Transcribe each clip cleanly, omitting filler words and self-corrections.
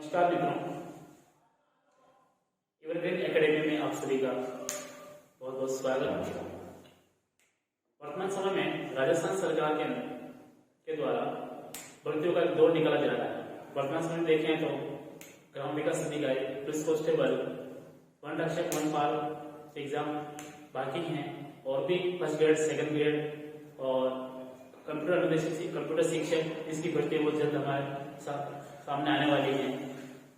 नमस्कार मित्रों, evergreen academy में आप सभी का बहुत बहुत स्वागत। वर्तमान समय में राजस्थान सरकार के द्वारा भर्तियों का एक दौर निकाला जा रहा है। वर्तमान समय में देखें तो ग्राम विकास अधिकारी, पुलिस कांस्टेबल, वन रक्षक, वनपाल एग्जाम बाकी हैं और भी फर्स्ट ग्रेड, सेकंड ग्रेड और कंप्यूटर शिक्षक, इसकी भर्ती बहुत जल्द हमारे सामने आने वाली है।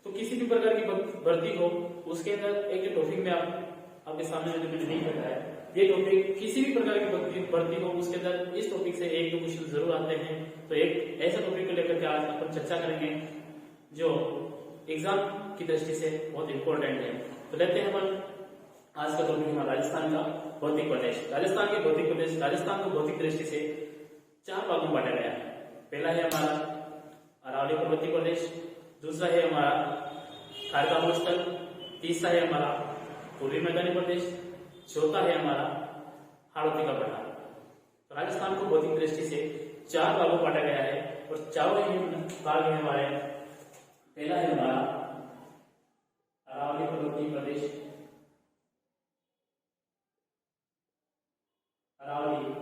तो किसी भी प्रकार की भर्ती हो, उसके अंदर एक टॉपिक में आपके सामने जो मैंने नहीं रखा है, ये टॉपिक किसी भी प्रकार की भर्ती हो, उसके अंदर इस टॉपिक से एक दो क्वेश्चन जरूर आते हैं। तो एक ऐसा टॉपिक को लेकर के आज अपन चर्चा करेंगे जो एग्जाम की दृष्टि से बहुत इंपॉर्टेंट है। तो लेते हैं अपन आज का टॉपिक हमारा राजस्थान का भौतिक प्रदेश। राजस्थान के भौतिक प्रदेश, राजस्थान को भौतिक दृष्टि से 4 भागों में बांटा गया है। पहला है हमारा अरावली पर्वतीय प्रदेश, दूसरा है हमारा खारका भूस्थल, तीसरा है हमारा पूर्वी मैदानी प्रदेश, चौथा है हमारा हाड़ौती का पठार। तो राजस्थान को भौतिक दृष्टि से 4 भागों में बांटा गया है और चारों ही भाग है हमारे। पहला है हमारा अरावली पर्वतीय प्रदेश, अरावली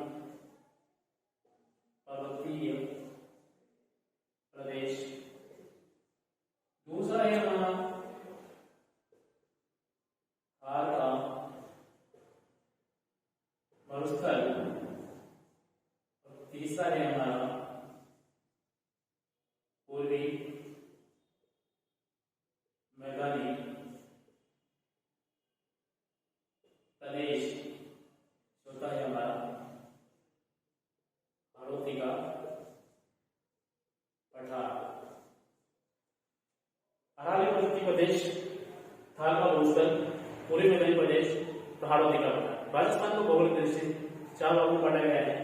पर्वतीय प्रदेश। दूसरा है हमारा खारका मरुस्थल और तीसरा है हमारा पूर्वी मैदानी प्रदेश, चौथा है हमारा हाड़ौती का पठार। अरावली पर्वतीय प्रदेश, खारका भूस्थल, पूर्वी मैदानी प्रदेश, हाड़ौती का पठार। राजस्थान को भौगोलिक दृष्टि से 4 भागों में बांटा गया है।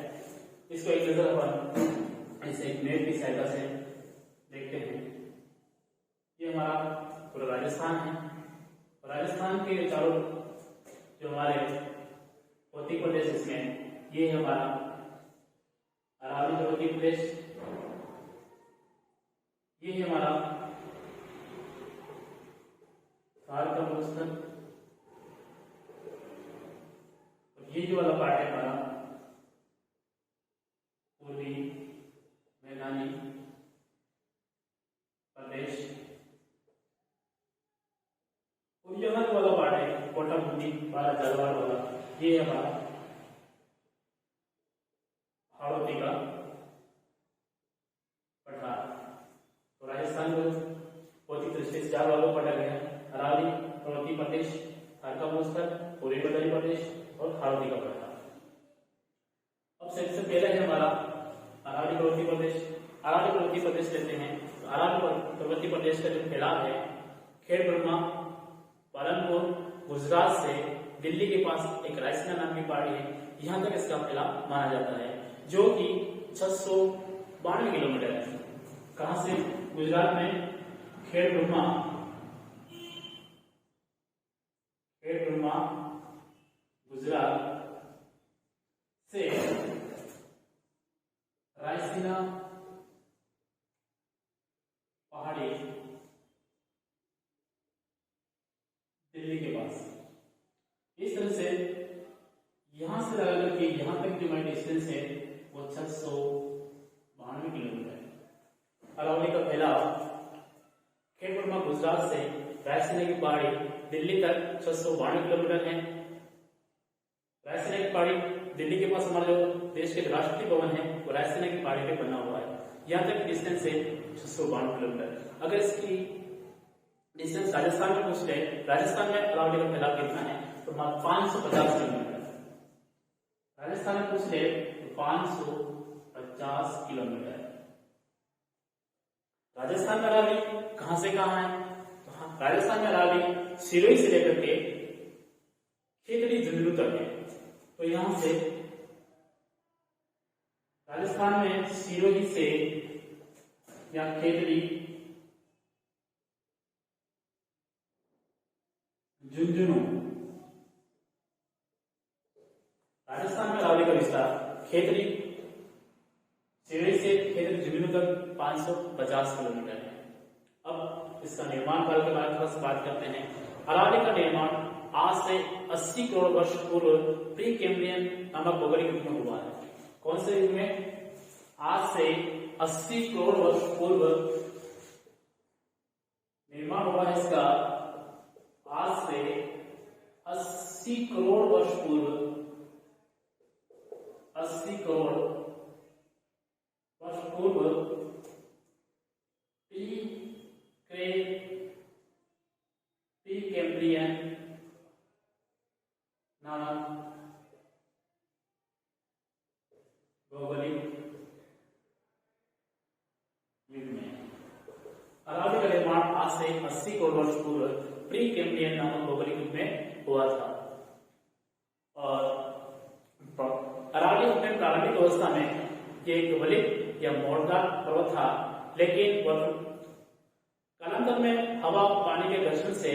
इसको एक नजर अपन ऐसे एक मैप की सहायता से देखते हैं। ये हमारा पूरा राजस्थान है। राजस्थान के चारों जो हमारे भौतिक प्रदेश इसमें ये है हमारा अरावली पर्वतीय प्रदेश, ये है हमारा खारका भूस्थल और ये जो वाला पार्ट है हमारा पूर्वी मैदानी प्रदेश, और यहाँ जो वाला पार्ट है कोटा बूंदी वाला जलवाड़ वाला, ये है हमारा हाड़ौती का पठार। तो राजस्थान को भौतिक दृष्टि से 4 भागों में बांटा गया है। अरावली पर्वतीय प्रदेश, खारका भूस्थल, पूर्वी मैदानी प्रदेश और हाड़ौती का पठार। अब सबसे पहले है हमारा अरावली पर्वतीय प्रदेश। अरावली पर्वतीय प्रदेश लेते हैं। तो अरावली पर्वतीय प्रदेश का जो फैलाव है, खेड़ ब्रह्मा, पालनपुर, गुजरात से दिल्ली के पास एक रायसीना नाम की पहाड़ी है, यहाँ तक इसका फैलाव माना जाता है, जो कि 692 किलोमीटर है। कहां से? गुजरात में खेड़ ब्रह्मा गुजरात से रायसीना पहाड़ी दिल्ली के पास। इस तरह से यहां से लगा कि यहां तक जो डिस्टेंस है वो 692 किलोमीटर है। अरावली का फैलाव खेड़ ब्रह्मा गुजरात से रायसीना की पहाड़ी दिल्ली तक 692 किलोमीटर है। रायसीना की पहाड़ी दिल्ली के पास हमारा जो देश के राष्ट्रपति भवन है वो रायसीना की पहाड़ी पे बना हुआ है। यहाँ तक डिस्टेंस है 692 किलोमीटर। अगर इसकी डिस्टेंस राजस्थान में पूछ ले, राजस्थान में अरावली का फैलाव कितना है, तो 550 किलोमीटर। राजस्थान में पूछ ले तो 550 किलोमीटर। राजस्थान में अरावली कहां से कहां है? तो हाँ, राजस्थान में अरावली सिरोही से लेकर के खेतड़ी झुंझुनू तक है। तो यहां से राजस्थान में सिरोही से या खेतड़ी झुंझुनू, राजस्थान में अरावली का विस्तार खेतड़ी सिरोही से खेतड़ी झुंझुनू तक 550 किलोमीटर है। अब इसका निर्माण काल के बारे में थोड़ा सा बात करते हैं। अरावली का निर्माण आज से 80 करोड़ वर्ष पूर्व प्री कैम्ब्रियन नामक भौगोलिक युग में हुआ है। कौन से युग में? आज से 80 करोड़ वर्ष पूर्व निर्माण हुआ है इसका। आज से 80 करोड़ वर्ष पूर्व, 80 करोड़ वर्ष पूर्व प्री कैम्ब्रियन नामक भौगोलिक युग में अरावली का निर्माण आज से 80 करोड़ वर्ष पूर्व प्री कैम्ब्रियन नामक भौगोलिक युग में हुआ था। और अरावली अपने प्रारंभिक अवस्था में एक वलित या मोड़दार पर्वत था, लेकिन कालांतर में हवा पानी के घर्षण से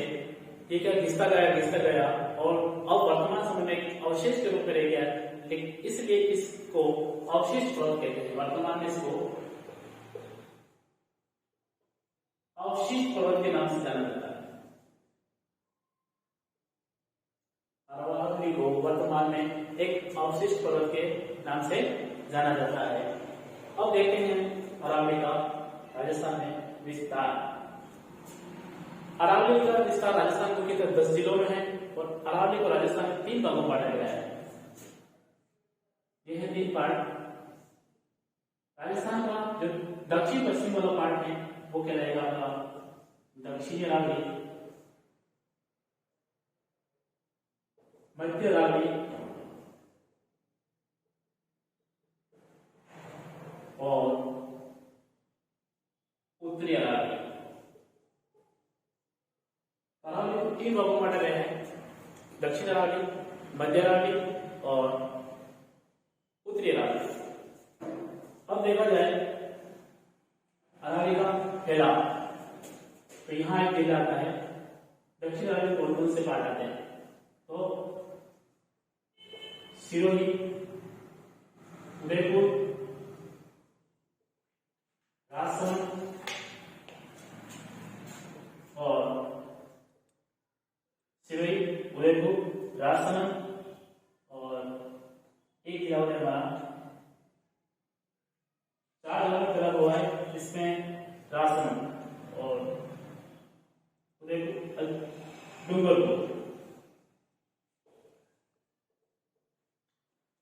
ठीक है घिसता गया और अब वर्तमान समय में अवशेष के रूप में रह गया। लेकिन इसलिए इसको अवशिष्ट पर्वत कहते हैं। वर्तमान में इसको अवशिष्ट पर्वत के नाम से जाना जाता है। अरावली को वर्तमान में एक अवशिष्ट पर्वत के नाम से जाना जाता है। अब देखते हैं अरावली का राजस्थान में विस्तार। अरावली का विस्तार राजस्थान को 10 जिलों में है और अरावली को राजस्थान में 3 भागों में बांटा गया है। यह है 3 पार्ट। राजस्थान का जो दक्षिण पश्चिम वाला पार्ट है वो कहलाएगा आपका दक्षिणी अरावली, मध्य अरावली और उत्तरी अरावली। अरावली को 3 भागों में बांटा गया है, दक्षिण अरावली, मध्य अरावली और उत्तरी अरावली। अब देखा जाए अरावली का फैलाव, तो यहाँ एक जिला आता है। दक्षिण अरावली कौन से पार्ट आते हैं? तो सिरोही, उदयपुर, राजसमंद और सिरोही, उदयपुर, राजसमंद और एक जिला होता है हमारा 4 जिलों में फैला हुआ है। इसमें राजसमंद और उदयपुर, डूंगरपुर,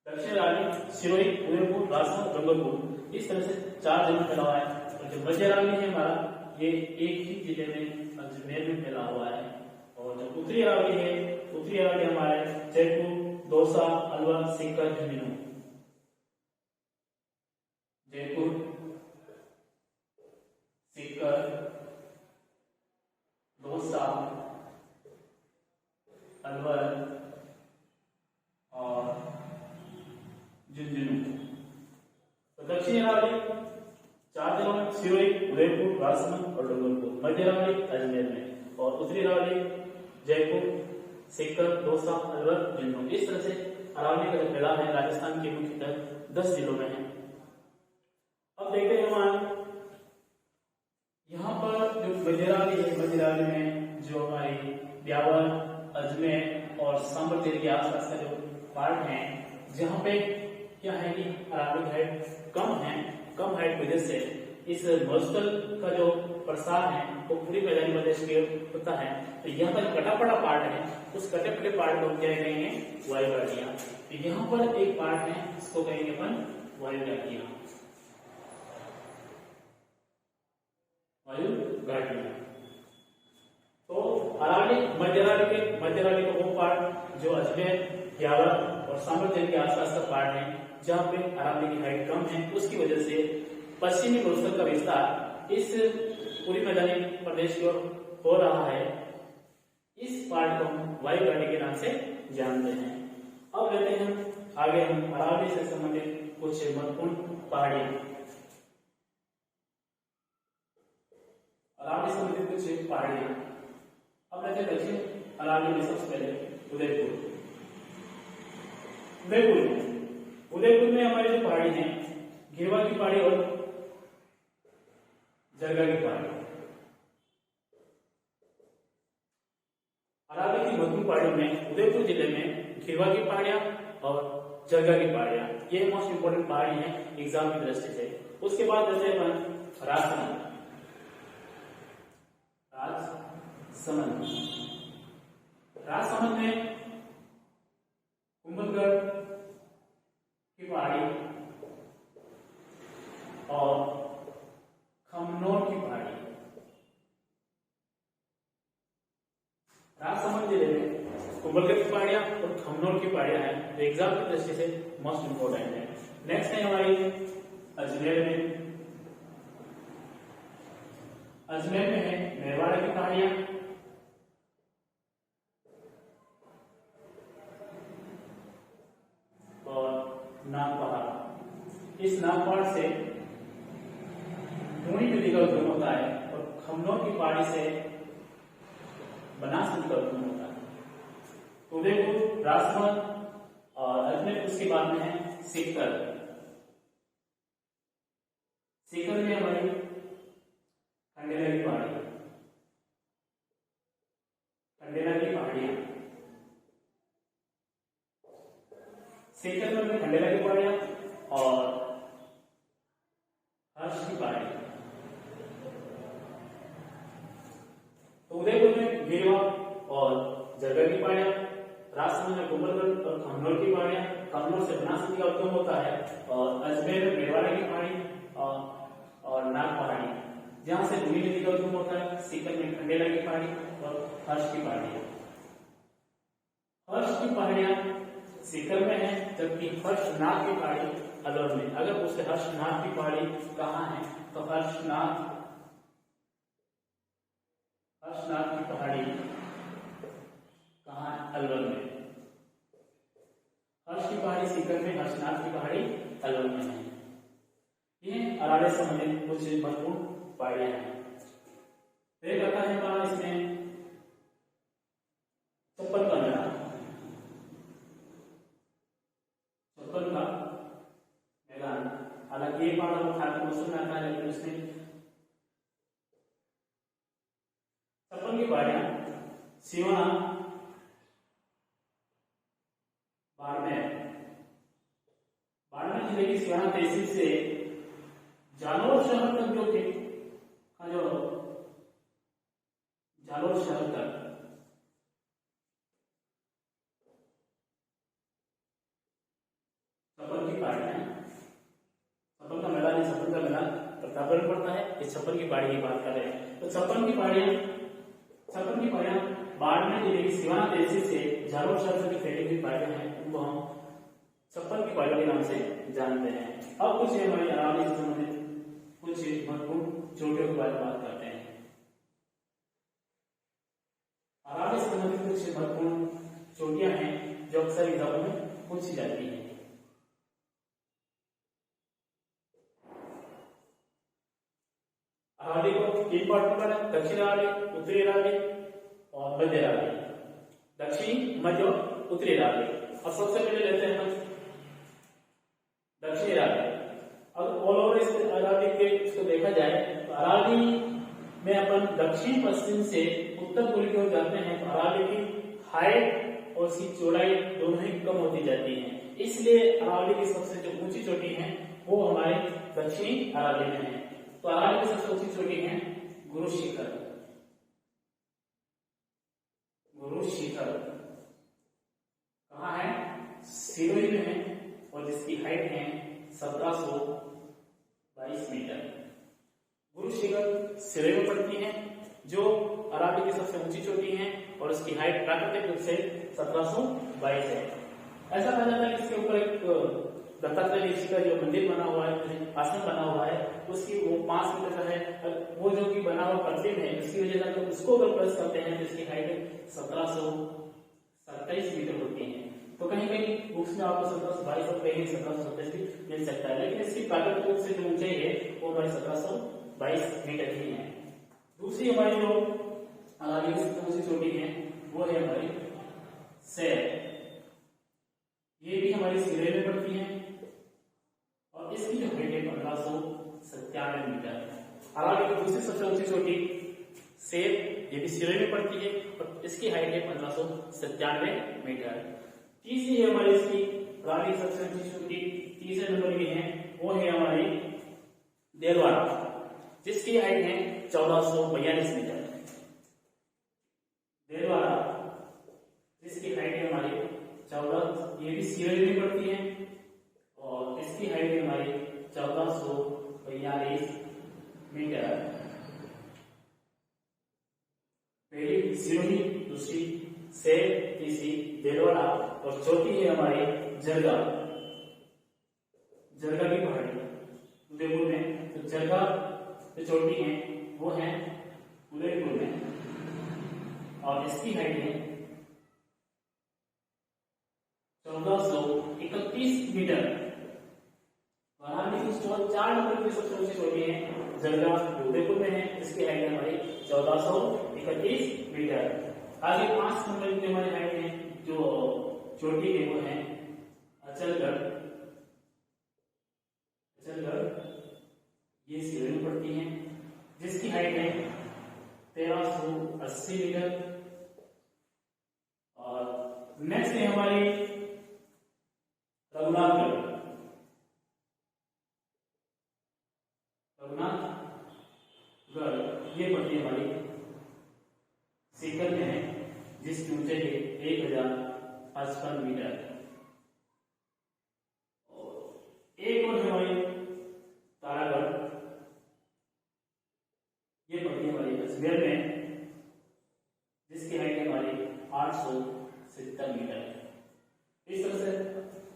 दक्षिण अरावली, सिरोही, उदयपुर, राजसमंद, डूंगरपुर, इस तरह से 4 जिलों में फैला हुआ है। और जो मध्य अरावली है हमारा, ये एक ही जिले में अजमेर में फैला हुआ है। और जो उत्तरी अरावली है, उत्तरी अरावली हमारे जयपुर, दौसा, अलवर, सीकर, झुंझुनू। जयपुर, सीकर, दौसा, अलवर और झुंझुनू। तो दक्षिण अरावली 4 जिलों में सिरोही, उदयपुर, राजसमंद और डूंगरपुर। मध्य अरावली अजमेर में और उत्तरी अरावली जयपुर, सीकर, दौसा, अलवर, झुंझुनू। इस तरह से अरावली का जो फैलाव है राजस्थान के मुख्यतः 10 जिलों में है। अब देखते हैं हम यहाँ पर जो मध्य अरावली है, मध्य अरावली में जो हमारी ब्यावर, अजमेर और सांबर के आसपास का जो पार्ट है, जहाँ पे क्या है कि अरावली हाइट कम है, कम हाइट की वजह से इस मरुस्थल का जो प्रसार है वो पूरी मैदानी प्रदेश के होता है। तो यहाँ पर कटा पड़ा पार्ट है, उस कटे पड़े पार्ट को क्या कहेंगे? वायु घाटियां। तो यहाँ पर एक पार्ट है, इसको कहेंगे अपन वायु घाटियां, वायु घाटियां। तो अरावली, मध्य अरावली का वो पार्ट जो अजमेर, ब्यावर और सांबर के आसपास का पार्ट है, जहाँ पे अरावली की हाइट कम है, उसकी वजह से पश्चिमी मरुस्थल का विस्तार इस पूरी मैदानी प्रदेश की ओर हो रहा है। इस पार्ट को हम वायु घाटी के नाम से जानते हैं। अब लेते हैं आगे हम अरावली से संबंधित कुछ महत्वपूर्ण पहाड़ियां। अरावली से संबंधित कुछ पहाड़ियां। अब लेते हैं दक्षिण अरावली में सबसे पहले उदयपुर। उदयपुर में हमारी जो पहाड़ी है, घेवा की पहाड़ी और जरगा की पहाड़ी। जयपुर जिले में खिरवा की पहाड़ियां और जरगा की पहाड़ियां, ये मोस्ट इंपोर्टेंट पहाड़ी हैं एग्जाम की दृष्टि से। उसके बाद जैसे अपन राजसमंद, राजसमंद में कुंभलगढ़ की पहाड़ी और खमनोर की पहाड़ी। राजसमंद जिले में कुंभलगढ़ की पहाड़ियां और खमनोर की पहाड़ियां हैं जो एग्जाम की दृष्टि से मोस्ट इंपोर्टेंट है। नेक्स्ट है हमारी अजमेर में, अजमेर में है मेवाड़ की पहाड़ियां और नागपहाड़। इस नागपहाड़ से लूणी नदी का उद्गम होता है और खमनोर की पहाड़ी से बनास नदी का उद्गम होता है। उदयपुर, राजसमंद और अजमेर, उसके बाद में है सीकर। सीकर में हमारी खंडेला की पहाड़ी, खंडेला की पहाड़ियां। सीकर में खंडेला की पहाड़ियां और हर्ष की पहाड़ी। तो उदयपुर में गिरवा और जरगा की पहाड़ियां, राजसमंद में कुंभलगढ़ और खमनोर की पहाड़ियां, खमनोर से बनास नदी का उद्गम होता है, और अजमेर में मेवाड़ा की पहाड़ी और नाग पहाड़ी जहां से लूणी नदी का उद्गम होता है। सीकर में खंडेला की पहाड़ी और हर्ष की पहाड़ी। हर्ष की पहाड़ियां सीकर में है, जबकि हर्षनाथ की पहाड़ी अलवर में। अगर उससे हर्षनाथ की पहाड़ी कहाँ है तो हर्षनाथ की पहाड़ी कहाँ है? अलवर में। हर्ष की पहाड़ी सीकर में, हर्षनाथ की पहाड़ी अलवर में है। ये अराड़े से संबंधित कुछ महत्वपूर्ण पहाड़ियां हैं। फिर आता है हमारा इसमें छप्पन का मैदान। छप्पन का मैदान, हालांकि ये पहाड़ खाती मौसम में आता है, लेकिन उसमें छप्पन की पहाड़ियां सिवाना, बाड़मेर जिले की सिवाना तहसील से जालोर शहर तक जो जालोर शहर तक छप्पन की पहाड़ियां, छप्पन का मैदान, छप्पन का मैदान प्रतापगढ़ पड़ता है। इस छप्पन की पहाड़ी की बात कर रहे हैं तो छप्पन की पहाड़ियां बाड़मेर जिले की सिवाना तहसील से जालोर शहर तक फैली हुई पहाड़ियां हैं, उनको हम छप्पन की पहाड़ियों के नाम से जानते हैं। अब कुछ हमारी अरावली से संबंधित कुछ महत्वपूर्ण चोटियों के बारे में बात करते हैं। अरावली से संबंधित कुछ महत्वपूर्ण चोटियां हैं जो अक्सर एग्जामों में पूछी जाती हैं। अरावली को तीन पार्ट में बांटा है, दक्षिण अरावली, उत्तरी अरावली और मध्य अरावली। दक्षिणी, मध्य और उत्तरी अरावली। अब सबसे पहले लेते हैं दक्षिणी अरावली। अब ऑल ओवर इस अरावली के इसको देखा जाए तो अरावली में अपन दक्षिण पश्चिम से उत्तर पूर्व की ओर जाते हैं तो अरावली की हाइट और उसकी चौड़ाई दोनों ही कम होती जाती है। इसलिए अरावली की सबसे जो ऊंची चोटी है वो हमारे दक्षिणी अरावली में है। तो अरावली की सबसे ऊंची चोटी है गुरु शिखर। गुरु शिखर कहाँ है? सिरोही में है और जिसकी हाइट है 1722 मीटर। गुरु शिखर सिरोही में पड़ती है जो अरावली की सबसे ऊंची चोटी है और उसकी हाइट प्राकृतिक रूप से 1722 है। ऐसा कहा जाता है कि इसके ऊपर एक दत्तात्रेय ऋषि का जो मंदिर बना हुआ है, आश्रम बना हुआ है, उसकी वो 5 मीटर का है। वो जो कि बना हुआ प्रतिम है, उसकी वजह से तो उसको अगर प्लस करते हैं तो इसकी हाइट 1727 मीटर होती है। तो कहीं कहीं बुक्स में आपको 1722 और कहीं 1727 भी मिल सकता है, लेकिन इसकी प्राकृतिक रूप से जो ऊंचाई है वो हमारी 1722 मीटर ही है। दूसरी हमारी जो अरावली की सबसे ऊंची चोटी है वो है हमारी सैर। ये भी हमारी सिरोही में पड़ती है और इसकी जो हाइट है 1597 मीटर। अरावली की दूसरी सबसे ऊंची चोटी सेब ये भी सिरोही में पड़ती है और इसकी हाइट है 1597 मीटर। तीसरी है हमारी इसकी प्रणाली सबसे ऊंची चोटी, तीसरे नंबर की है वो है हमारी देलवाड़ा, जिसकी हाइट है 1442 मीटर। देलवाड़ा जिसकी हाइट है हमारी 14, ये भी सिरोही में पड़ती है और इसकी हाइट है हमारी 1442 मीटर। पहली सिरोही, दूसरी सेब, तीसरी देलवाड़ा और चौथी है हमारी जरगा, जरगा की पहाड़ी उदयपुर में। तो जरगा जो चोटी है वो है उदयपुर में और इसकी हाइट है 1431 मीटर। वाराणसी की 4 नंबर की सबसे ऊंची चोटी है जरगा जो उदयपुर में है, इसकी हाइट है हमारी 1431 मीटर। आगे 5 नंबर की हमारी हाइट है जो चोटी है वो है अचलगढ़, अचलगढ़ ये सिरोही में पड़ती है, जिसकी हाइट है 1380 मीटर। और नेक्स्ट है हमारी रघुनाथगढ़, रघुनाथगढ़ ये पड़ती है हमारी सीकर में है, जिसकी ऊंचाई है 1055 मीटर। एक और हमारी तारागढ़ ये पड़ती है हमारी अजमेर में, जिसकी हाइट है हमारी 870 मीटर। इस तरह से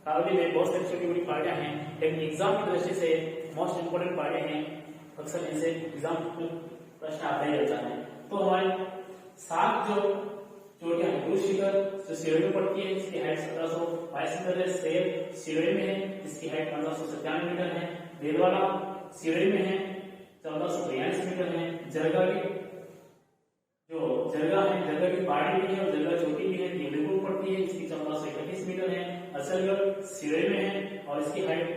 अरावली में बहुत सारी छोटी बड़ी पहाड़ियां हैं, लेकिन एग्जाम की दृष्टि से मोस्ट इंपोर्टेंट पहाड़ियां हैं, अक्सर इनसे एग्जाम में प्रश्न आता ही रहता है। तो हमारे 7 जो चोटियां हैं, गुरु शिखर जो सिरोही में पड़ती है, इसकी हाइट 1722 मीटर है। सेब सिरोही में है, इसकी हाइट 1597 मीटर है। देलवाड़ा सिरोही में है, 1442 मीटर है। जरगा की जो जरगा है, जरगा की पहाड़ी भी है और जरगा चोटी भी है, ये उदयपुर पड़ती है, इसकी 1431 मीटर है। अचलगढ़ सिरोही में है और इसकी हाइट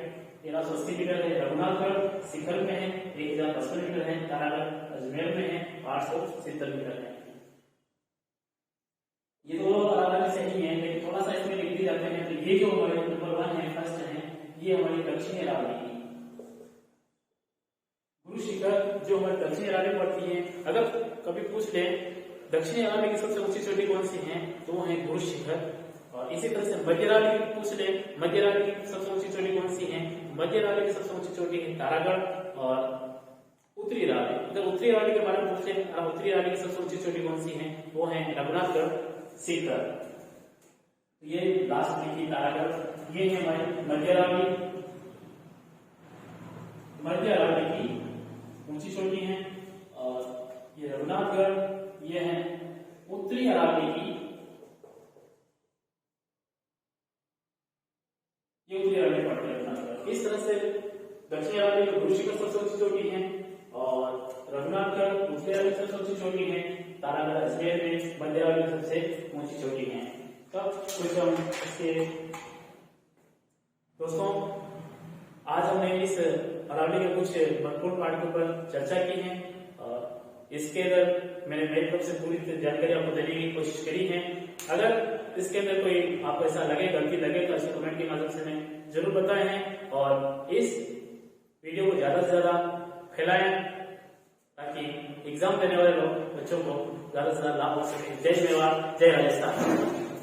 1380 मीटर है। रघुनाथगढ़ शिखर में है, 1055 मीटर है। तारागढ़ अजमेर में है, 870 मीटर है। ये दोनों अरावली से ही है, लेकिन थोड़ा सा इसमें लिख दिए जाते हैं। तो ये जो हमारे नंबर 1 है, फर्स्ट है, ये हमारी दक्षिणी अरावली की गुरु शिखर जो हमारी दक्षिणी अरावली पड़ती है। अगर कभी पूछ ले दक्षिणी अरावली की सबसे ऊंची चोटी कौन सी है, तो वो है गुरु शिखर। और इसी तरह से मध्य अरावली की पूछ ले मध्य अरावली की सबसे ऊंची चोटी कौन सी है, मध्य अरावली की सबसे ऊंची चोटी है तारागढ़। और उत्तरी अरावली, अगर उत्तरी अरावली के बारे में पूछ ले, उत्तरी अरावली की सबसे ऊंची चोटी कौन सी है, वो है रघुनाथगढ़ सीकर। ये लास्ट लिखी तारागढ़, ये है हमारी मध्य अरावली, मध्य अरावली की ऊंची चोटी है। और ये रघुनाथगढ़ ये है उत्तरी अरावली की, ये उत्तरी अरावली पड़ती है रघुनाथगढ़। इस तरह से दक्षिणी अरावली में गुरु शिखर सबसे ऊंची चोटी है और रघुनाथगढ़ उत्तरी अरावली सबसे ऊंची चोटी है। तारागढ़ अजमेर में मध्य अरावली सबसे ऊंची चोटी है। तब कुछ हम इसके दोस्तों आज हमने इस अरावली के कुछ महत्वपूर्ण पॉइंट के ऊपर चर्चा की है और इसके अंदर मैंने मेरी तरफ से पूरी जानकारी आपको देने की कोशिश करी है। अगर इसके अंदर कोई आपको ऐसा लगे, गलती लगे, तो ऐसे कमेंट के माध्यम से मैं जरूर बताएं हैं और इस वीडियो को ज्यादा से ज्यादा फैलाएं ताकि एग्जाम देने वाले लोग बच्चों को ज्यादा से ज्यादा लाभ हो सके। जय मेवाड़, जय राजस्थान।